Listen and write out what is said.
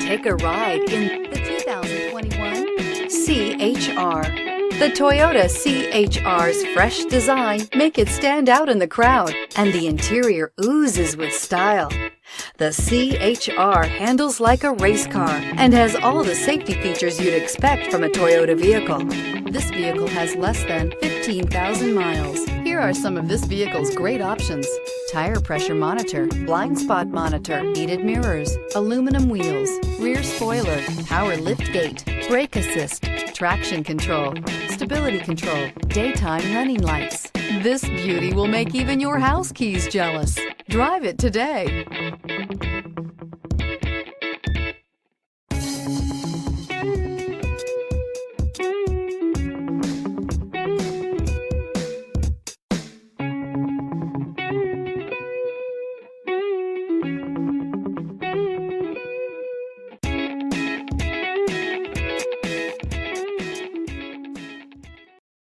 Take a ride in the 2021 C-HR. The Toyota C-HR's fresh design make it stand out in the crowd, and the interior oozes with style. The C-HR handles like a race car and has all the safety features you'd expect from a Toyota vehicle. This vehicle has less than 15,000 miles. Here are some of this vehicle's great options: tire pressure monitor, blind spot monitor, heated mirrors, aluminum wheels, rear spoiler, power lift gate, brake assist, traction control, stability control, daytime running lights. This beauty will make even your house keys jealous. Drive it today.